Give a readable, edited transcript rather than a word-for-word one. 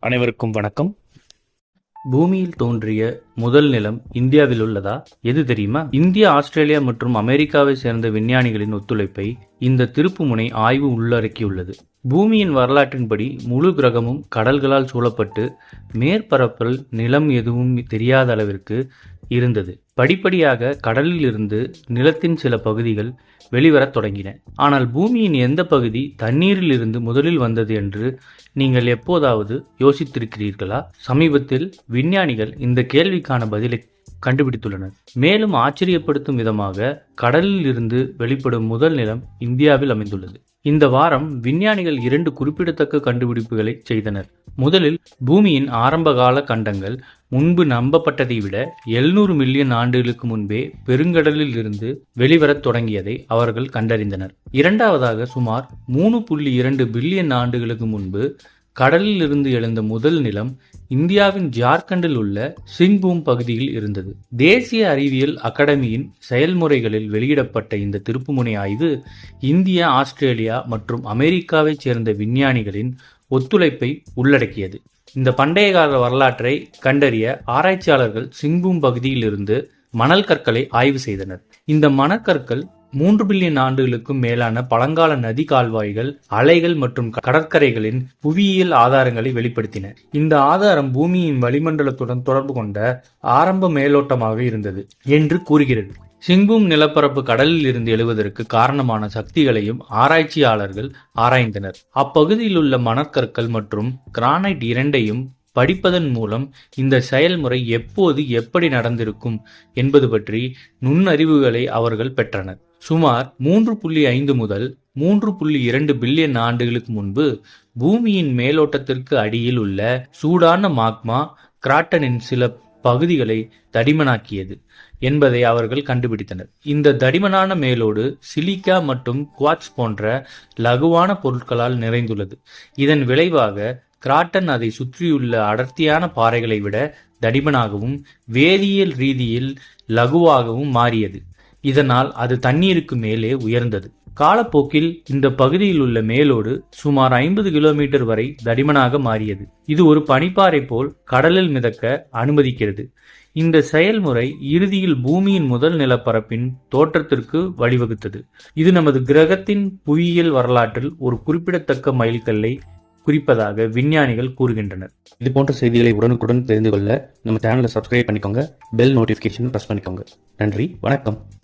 அனைவருக்கும் வணக்கம். பூமியில் தோன்றிய முதல் நிலம் இந்தியாவில் உள்ளதா? எது தெரியுமா? இந்தியா, ஆஸ்திரேலியா மற்றும் அமெரிக்காவை சேர்ந்த விஞ்ஞானிகளின் ஒத்துழைப்பை இந்த திருப்புமுனை ஆய்வு உள்ளடக்கியுள்ளது. பூமியின் வரலாற்றின்படி முழு கிரகமும் கடல்களால் சூழப்பட்டு மேற்பரப்பில் நிலம் எதுவும் தெரியாத அளவிற்கு இருந்தது. படிப்படியாக கடலில் இருந்து நிலத்தின் சில பகுதிகள் வெளிவரத் தொடங்கின. ஆனால் பூமியின் எந்த பகுதி தண்ணீரில் இருந்து முதலில் வந்தது என்று நீங்கள் எப்போதாவது யோசித்திருக்கிறீர்களா? சமீபத்தில் விஞ்ஞானிகள் இந்த கேள்விக்கான பதிலை கண்டுபிடித்துள்ளனர். மேலும் ஆச்சரியப்படுத்தும் விதமாக கடலில் இருந்து வெளிப்படும் முதல் நிலம் இந்தியாவில் அமைந்துள்ளது. இந்த வாரம் விஞ்ஞானிகள் 2 குறிப்பிடத்தக்க கண்டுபிடிப்புகளை செய்தனர். முதலில், பூமியின் ஆரம்பகால கண்டங்கள் முன்பு நம்பப்பட்டதை விட 700 மில்லியன் ஆண்டுகளுக்கு முன்பே பெருங்கடலில் இருந்து வெளிவரத் தொடங்கியதை அவர்கள் கண்டறிந்தனர். இரண்டாவதாக, சுமார் 3.2 பில்லியன் ஆண்டுகளுக்கு முன்பு கடலில் இருந்து எழுந்த முதல் நிலம் இந்தியாவின் ஜார்க்கண்டில் உள்ள சிங்பூம் பகுதியில் இருந்தது. தேசிய அறிவியல் அகாடமியின் செயல்முறைகளில் வெளியிடப்பட்ட இந்த திருப்புமுனை ஆய்வு இந்தியா, ஆஸ்திரேலியா மற்றும் அமெரிக்காவைச் சேர்ந்த விஞ்ஞானிகளின் ஒத்துழைப்பை உள்ளடக்கியது. இந்த பண்டைய கால வரலாற்றை கண்டறிய ஆராய்ச்சியாளர்கள் சிங்பூம் பகுதியில் இருந்து மணல் கற்களை ஆய்வு செய்தனர். இந்த மணற்கற்கள் 3 பில்லியன் ஆண்டுகளுக்கும் மேலான பழங்கால நதி கால்வாய்கள், அலைகள் மற்றும் கடற்கரைகளின் புவியியல் ஆதாரங்களை வெளிப்படுத்தின. இந்த ஆதாரம் பூமியின் வளிமண்டலத்துடன் தொடர்பு கொண்ட ஆரம்ப மேலோட்டமாக இருந்தது என்று கூறுகிறது. சிங்பூம் நிலப்பரப்பு கடலில் இருந்து எழுவதற்கு காரணமான சக்திகளையும் ஆராய்ச்சியாளர்கள் ஆராய்ந்தனர். அப்பகுதியில் உள்ள மணற்கற்கள் மற்றும் கிரானைட் இரண்டையும் படிப்பதன் மூலம் இந்த செயல்முறை எப்போது எப்படி நடந்திருக்கும் என்பது பற்றி நுண்ணறிவுகளை அவர்கள் பெற்றனர். சுமார் 3.5 முதல் 3.2 பில்லியன் ஆண்டுகளுக்கு முன்பு பூமியின் மேலோட்டத்திற்கு அடியில் உள்ள சூடான மாக்மா கிராட்டனின் சில பகுதிகளை தடிமனாக்கியது என்பதை அவர்கள் கண்டுபிடித்தனர். இந்த தடிமனான மேலோடு சிலிக்கா மற்றும் குவார்ட்ஸ் போன்ற லகுவான பொருட்களால் நிறைந்துள்ளது. இதன் விளைவாக கிராட்டன் அதை சுற்றியுள்ள அடர்த்தியான பாறைகளை விட தடிமனாகவும் வேதியியல் ரீதியில் லகுவாகவும் மாறியது. இதனால் அது தண்ணீருக்கு மேலே உயர்ந்தது. காலப்போக்கில் இந்த பகுதியில் உள்ள மேலோடு சுமார் 50 கிலோமீட்டர் வரை தடிமனாக மாறியது. இது ஒரு பனிப்பாறை போல் கடலில் மிதக்க அனுமதிக்கிறது. இந்த செயல்முறை இறுதியில் பூமியின் முதல் நிலப்பரப்பின் தோற்றத்திற்கு வழிவகுத்தது. இது நமது கிரகத்தின் புவியியல் வரலாற்றில் ஒரு குறிப்பிடத்தக்க மைல்கல்லை குறிப்பதாக விஞ்ஞானிகள் கூறுகின்றனர். இது போன்ற செய்திகளை உடனுக்குடன் தெரிந்து கொள்ள நம்ம சேனலை சப்ஸ்கிரைப் பண்ணிக்கோங்க. பெல் நோட்டிஃபிகேஷன் ப்ரெஸ் பண்ணிக்கோங்க. நன்றி, வணக்கம்.